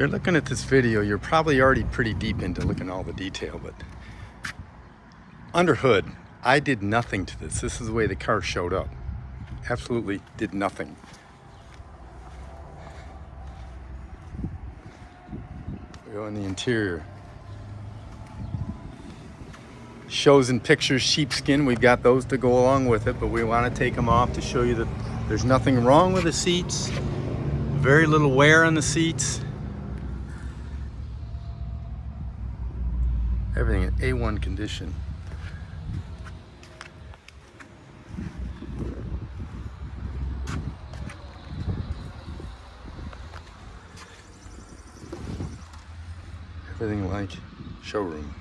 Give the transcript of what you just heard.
You're looking at this video, you're probably already pretty deep into looking at all the detail, but under hood, I did nothing to this. This is the way the car showed up. Absolutely did nothing. We go in the interior. Shows and pictures, sheepskin, we've got those to go along with it, but we want to take them off to show you that there's nothing wrong with the seats. Very little wear on the seats. Everything in A1 condition. Everything like showroom.